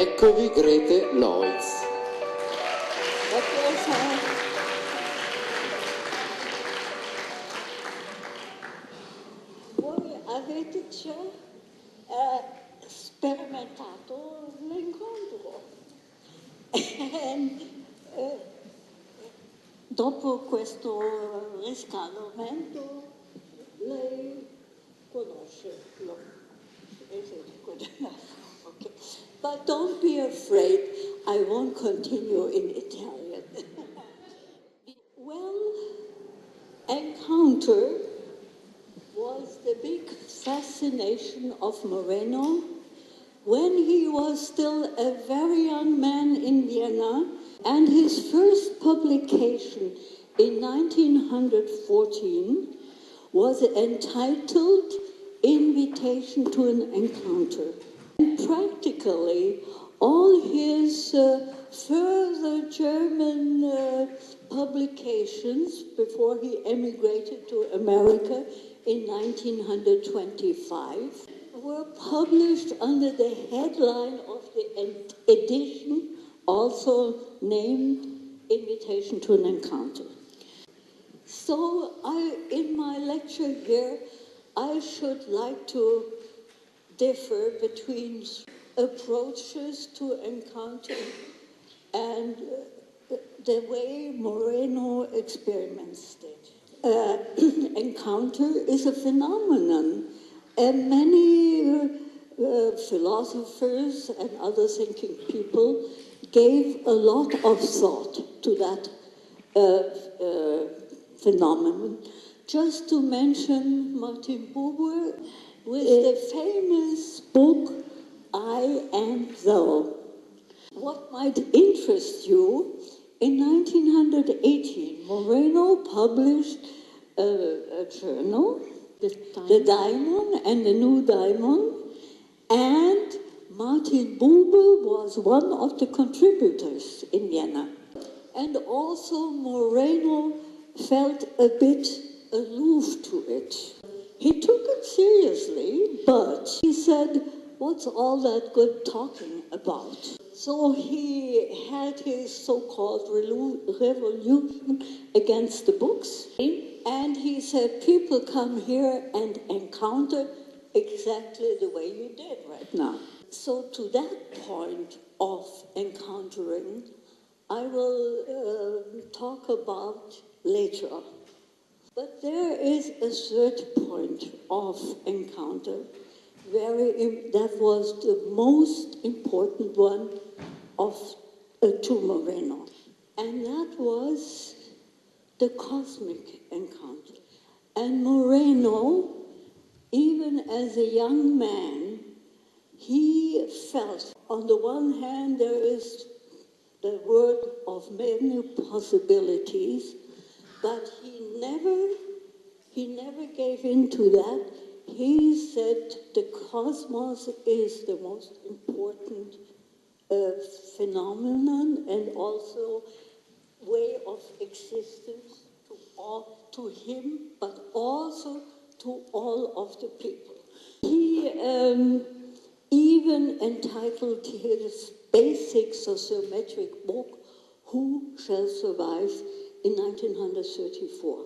Eccovi Grete Leuz. Voi avete già sperimentato l'incontro. Dopo questo riscaldamento lei conosce-lo. Okay. But don't be afraid, I won't continue in Italian. Well, Encounter was the big fascination of Moreno when he was still a very young man in Vienna, and his first publication in 1914 was entitled Invitation to an Encounter. And practically all his further German publications before he emigrated to America in 1925 were published under the headline of the edition, also named Invitation to an Encounter. So in my lecture here, I should like to differ between approaches to encounter and the way Moreno experiments it. Encounter is a phenomenon, and many philosophers and other thinking people gave a lot of thought to that phenomenon. Just to mention Martin Buber with the famous book, I and Thou. What might interest you, in 1918, Moreno published a journal, The Daimon and the New Daimon, and Martin Buber was one of the contributors in Vienna. And also Moreno felt a bit aloof to it. He took it seriously, but he said, what's all that good talking about? So he had his so-called revolution against the books, and he said, people come here and encounter exactly the way you did right now. So to that point of encountering, I will talk about later. But there is a third point of encounter, that was the most important one to Moreno. And that was the cosmic encounter. And Moreno, even as a young man, he felt, on the one hand, there is the word of many possibilities, but he never gave in to that. He said the cosmos is the most important phenomenon and also way of existence to him, but also to all of the people. He even entitled his basic sociometric book, Who Shall Survive, in 1934.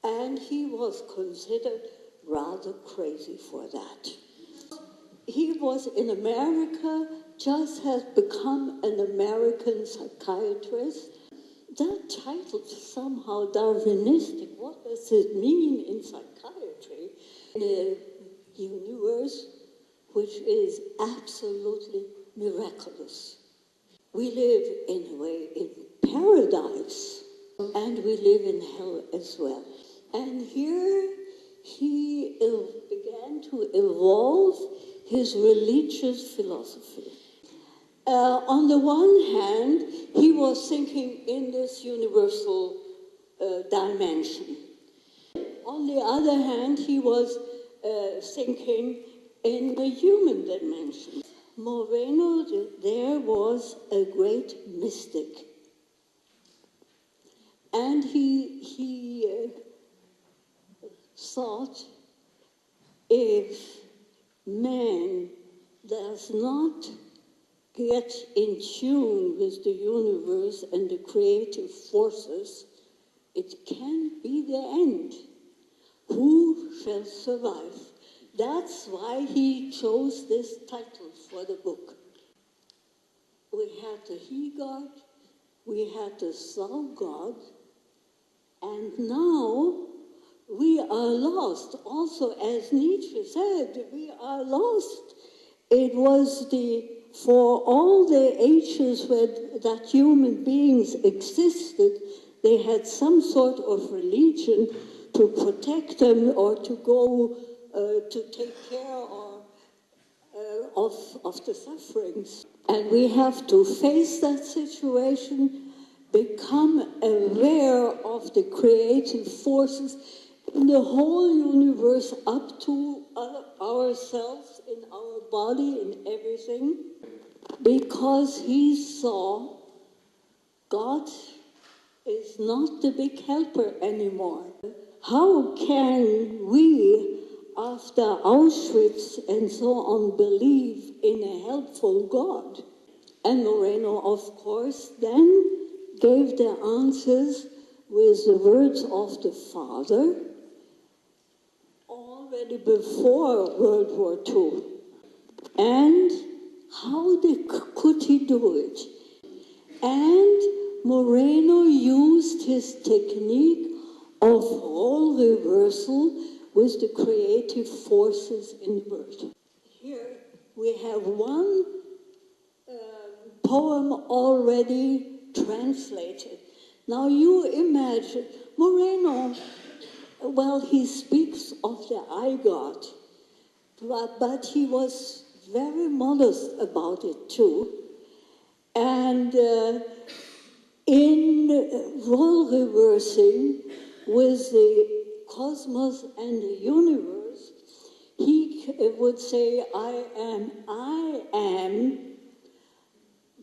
And he was considered rather crazy for that. He was in America, just had become an American psychiatrist. That title is somehow Darwinistic. What does it mean in psychiatry? In a universe which is absolutely miraculous. We live, in a way, in paradise, and we live in hell as well. And here he began to evolve his religious philosophy. On the one hand, he was thinking in this universal dimension. On the other hand, he was thinking in the human dimension. Moreno there was a great mystic. And he thought, if man does not get in tune with the universe and the creative forces, it can be the end. Who shall survive? That's why he chose this title for the book. We had the he God, we had the soul God, and now we are lost. Also, as Nietzsche said, we are lost. It was for all the ages that human beings existed, they had some sort of religion to protect them or to go to take care of the sufferings. And we have to face that situation, become aware of the creative forces in the whole universe, up to ourselves, in our body, in everything, because he saw God is not the big helper anymore. How can we, after Auschwitz and so on, believe in a helpful God? And Moreno, of course, then gave the answers with the words of the Father already before World War II. And how could he do it? And Moreno used his technique of role reversal with the creative forces in the world. Here we have one poem already translated. Now you imagine, Moreno, well, he speaks of the I God, but he was very modest about it too. And in role reversing with the cosmos and the universe, he would say, I am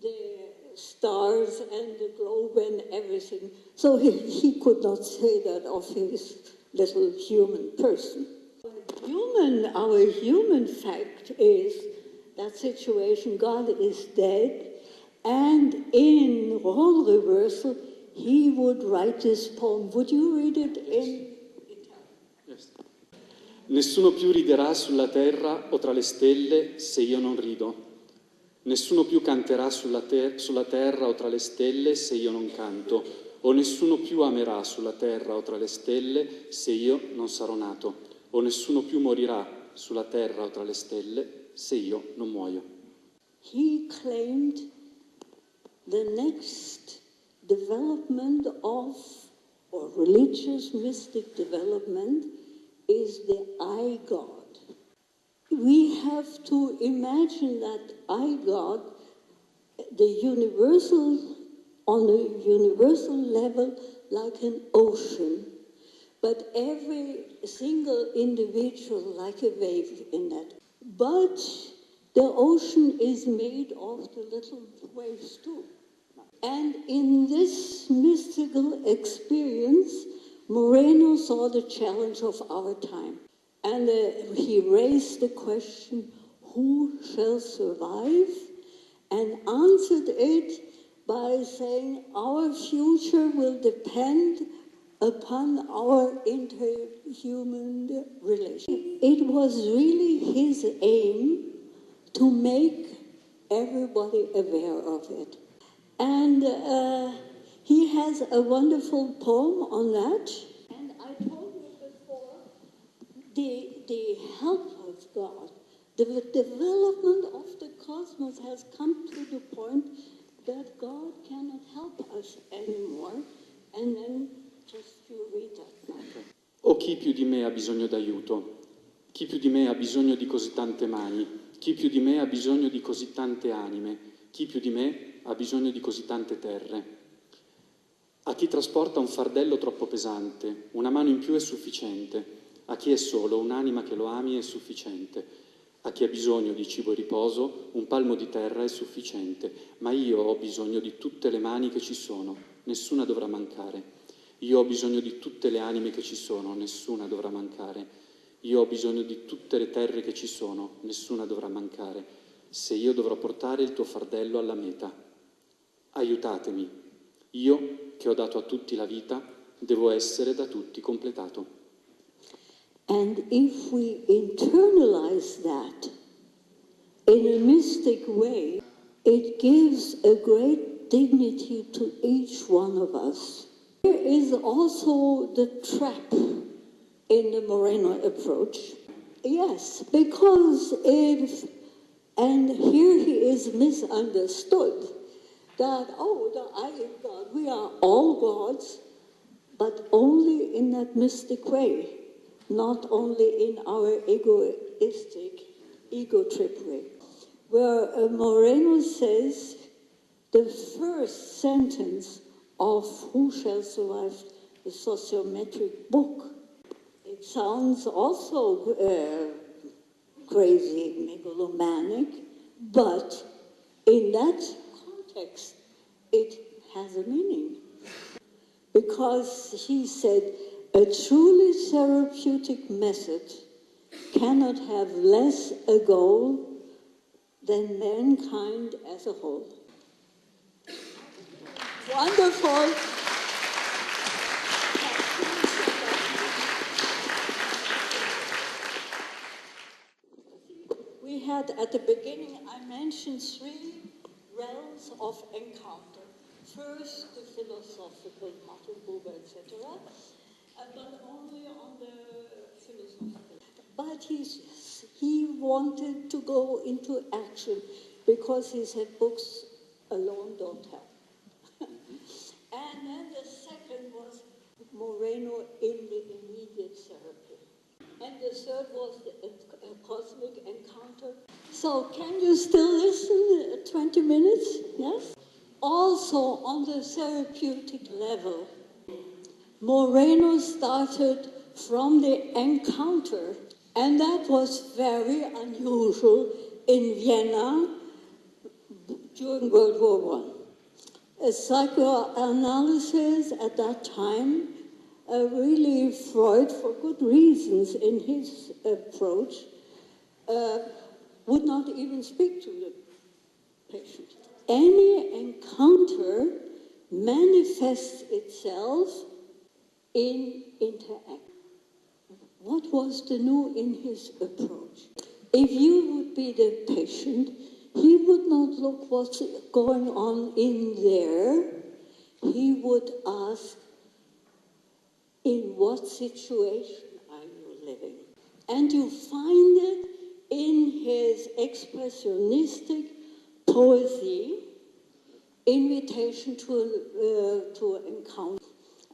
the stars and the globe and everything. So he could not say that of his little human person. Our human fact is that situation, God is dead, and in role reversal, he would write this poem. Would you read it in Italian? Yes. Nessuno più riderà sulla terra o tra le stelle se io non rido. Nessuno più canterà sulla terra o tra le stelle se io non canto. O nessuno più amerà sulla terra o tra le stelle se io non sarò nato. O nessuno più morirà sulla terra o tra le stelle se io non muoio. He claimed the next development of, or religious mystic development, is the I God. We have to imagine that I God, on the universal level, like an ocean, but every single individual like a wave in that. But the ocean is made of the little waves too. And in this mystical experience, Moreno saw the challenge of our time. And he raised the question, who shall survive? And answered it by saying, our future will depend upon our interhuman relation. It was really his aim to make everybody aware of it. And he has a wonderful poem on that. And I told you before, the help of God, the development of the cosmos has come to the point that God cannot help us anymore. And then just you read that. O chi più di me ha bisogno d'aiuto? Chi più di me ha bisogno di così tante mani? Chi più di me ha bisogno di così tante anime? Chi più di me ha bisogno di così tante terre? A chi trasporta un fardello troppo pesante, una mano in più è sufficiente. A chi è solo, un'anima che lo ami è sufficiente. A chi ha bisogno di cibo e riposo, un palmo di terra è sufficiente. Ma io ho bisogno di tutte le mani che ci sono, nessuna dovrà mancare. Io ho bisogno di tutte le anime che ci sono, nessuna dovrà mancare. Io ho bisogno di tutte le terre che ci sono, nessuna dovrà mancare. se io dovrò portare il tuo fardello alla meta. Aiutatemi, io che ho dato a tutti la vita, devo essere da tutti completato. And if we internalize that in a mystic way, it gives a great dignity to each one of us. There is also the trap in the Moreno approach. Yes, because and here he is misunderstood, that, I am God, we are all gods, but only in that mystic way, not only in our egoistic, ego trip way. Where Moreno says, the first sentence of Who Shall Survive the Sociometric book, it sounds also crazy, megalomanic, but in that context, it has a meaning. Because he said, a truly therapeutic method cannot have less a goal than mankind as a whole. Wonderful. We had at the beginning, I mentioned 3 realms of encounter. First, the philosophical, Martin Buber, etc., but only on the philosophical. But he wanted to go into action because he said books alone don't help. And then the second was Moreno in the immediate therapy. And the third was the cosmic encounter. So can you still listen 20 minutes? Yes? Also on the therapeutic level, Moreno started from the encounter, and that was very unusual in Vienna during World War I. Psychoanalysis at that time, really Freud, for good reasons in his approach, would not even speak to the patient. Any encounter manifests itself in interaction. What was the new in his approach? If you would be the patient, he would not look what's going on in there. He would ask, in what situation are you living? And you find it in his expressionistic poesy, invitation to encounter.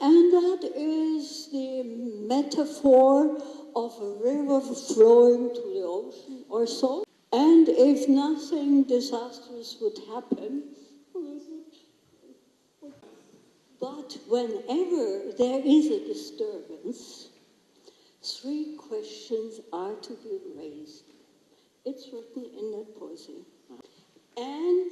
And that is the metaphor of a river flowing to the ocean or so. And if nothing disastrous would happen, but whenever there is a disturbance, 3 questions are to be raised. It's written in that poesy. And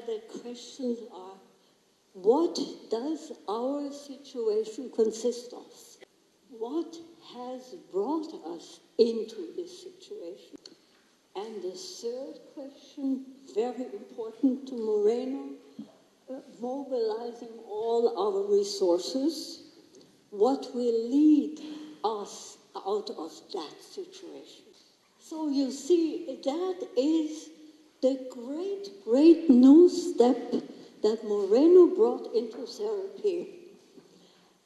the questions are, what does our situation consist of? What has brought us into this situation? And the third question, very important to Moreno, mobilizing all our resources, what will lead us out of that situation? So you see, that is the great, great new step that Moreno brought into therapy.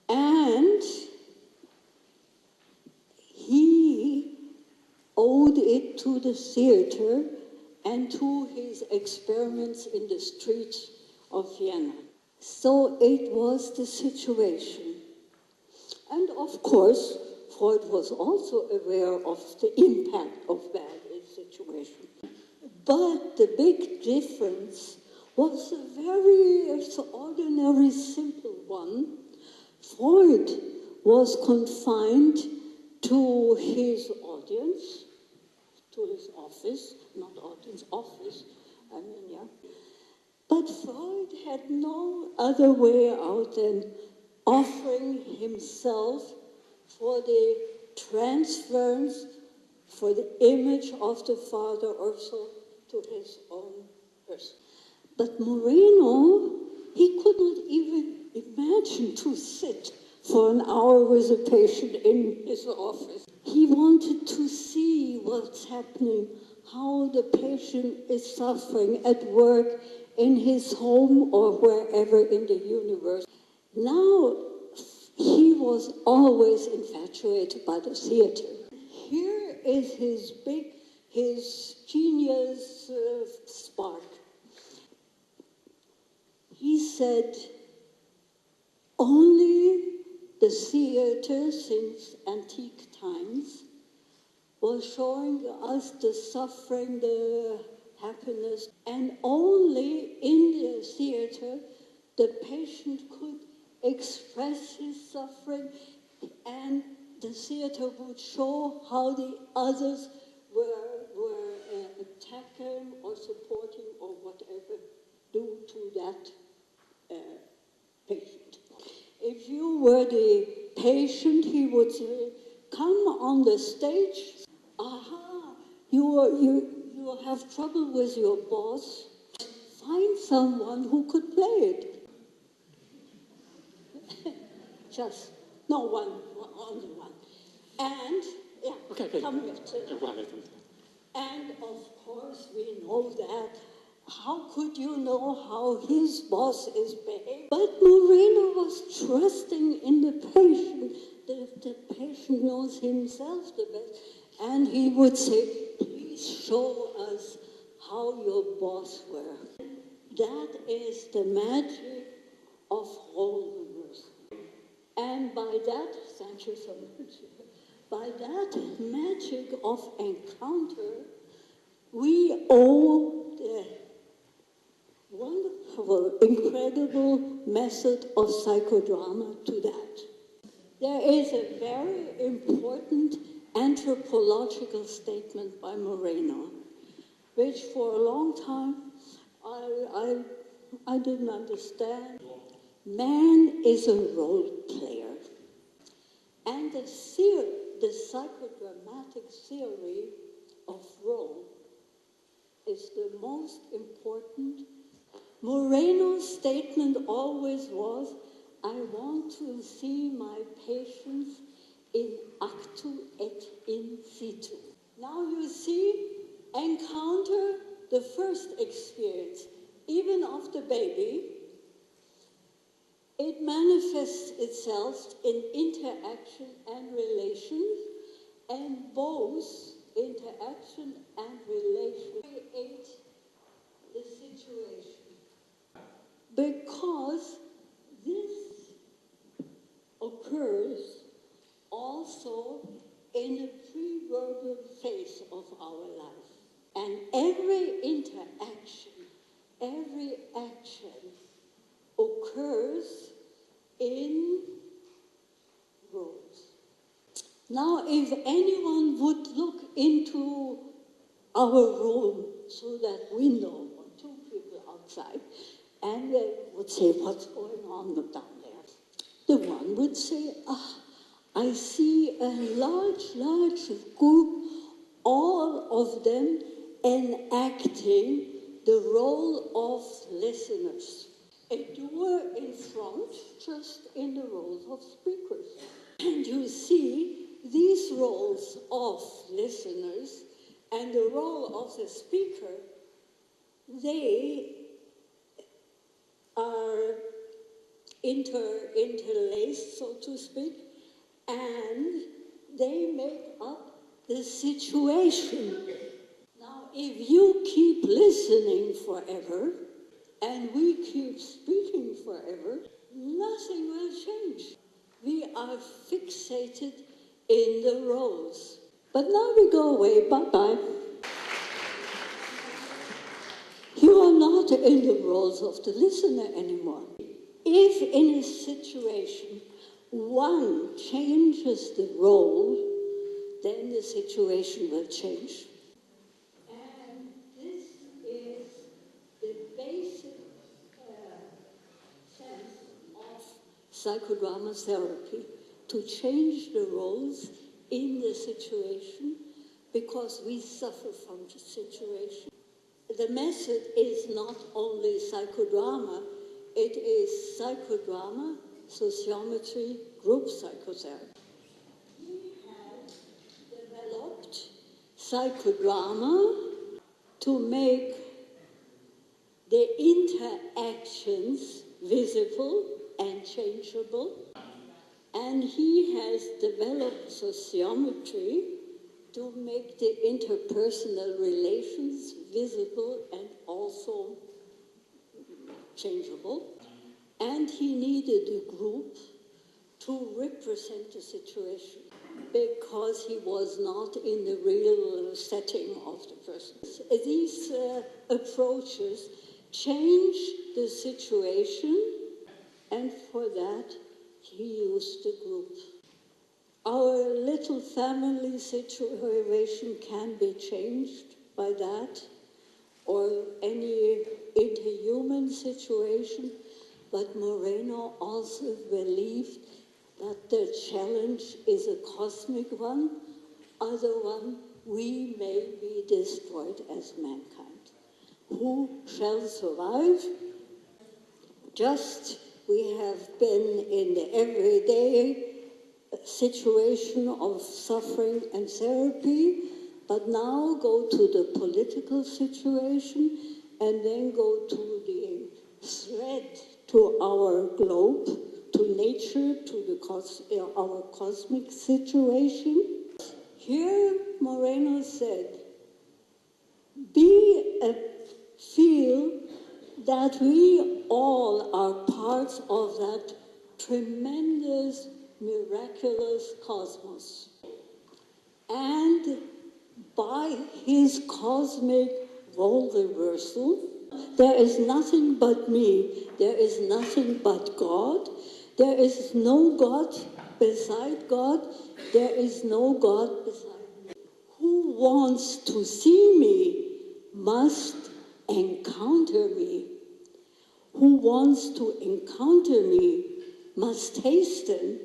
And he owed it to the theater and to his experiments in the streets of Vienna. So it was the situation. And of course, Freud was also aware of the impact of bad situation. But the big difference was a very ordinary, simple one. Freud was confined to his audience, to his office, not audience, office, But Freud had no other way out than offering himself for the transference, for the image of the father, also to his own person. But Moreno, he could not even imagine to sit for an hour with a patient in his office. He wanted to see what's happening, how the patient is suffering at work, in his home, or wherever in the universe. Now, he was always infatuated by the theater. Here is his genius spark. He said, only the theater since antique times was showing us the suffering, the happiness, and only in the theater the patient could express his suffering, and the theater would show how the others were attacking or supporting or whatever do to that patient. If you were the patient, he would say, come on the stage. Aha, you have trouble with your boss. Find someone who could play it. Just, no one, only one. And, yeah, okay. come here. And of course we know that. How could you know how his boss is behaving? But Moreno was trusting in the patient. The patient knows himself the best. And he would say, please show us how your boss works. That is the magic of wholeness. And by that, thank you so much, by that magic of encounter, we owe the wonderful, incredible method of psychodrama to that. There is a very important anthropological statement by Moreno, which for a long time I didn't understand. Man is a role player. And the psychodramatic theory of role is the most important. Moreno's statement always was, I want to see my patients in actu et in situ. Now you see, encounter the first experience, even of the baby. It manifests itself in interaction and relations, and both interaction and relation create the situation. Because this occurs also in a pre-verbal phase of our life. And every interaction, every action occurs in roles. Now, if anyone would look into our room through that window, or two people outside, and they would say, what's going on down there? The one would say, I see a large group, all of them enacting the role of listeners. A doer in front, just in the roles of speakers. And you see these roles of listeners and the role of the speaker, they are interlaced, so to speak, and they make up the situation. Now, if you keep listening forever, and we keep speaking forever, nothing will change. We are fixated in the roles. But now we go away, bye-bye. You are not in the roles of the listener anymore. If in a situation one changes the role, then the situation will change. And this is the basic sense of psychodrama therapy, to change the roles in the situation, because we suffer from the situation. the method is not only psychodrama, it is psychodrama, sociometry, group psychotherapy. He has developed psychodrama to make the interactions visible and changeable, and he has developed sociometry to make the interpersonal relations visible and also changeable. And he needed a group to represent the situation because he was not in the real setting of the person. These approaches change the situation, and for that he used the group. Our little family situation can be changed by that, or any interhuman situation, but Moreno also believed that the challenge is a cosmic one, otherwise we may be destroyed as mankind. Who shall survive? Just we have been in the everyday situation of suffering and therapy, but now go to the political situation and then go to the thread to our globe, to nature, to our cosmic situation. Here Moreno said, feel that we all are parts of that tremendous, miraculous cosmos. And by his cosmic role reversal, there is nothing but me, there is nothing but God, there is no God beside God, there is no God beside me. Who wants to see me must encounter me. Who wants to encounter me must hasten.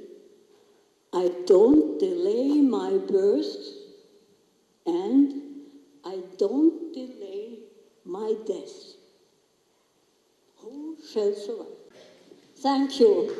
I don't delay my birth, and I don't delay my death. Who shall survive? Thank you.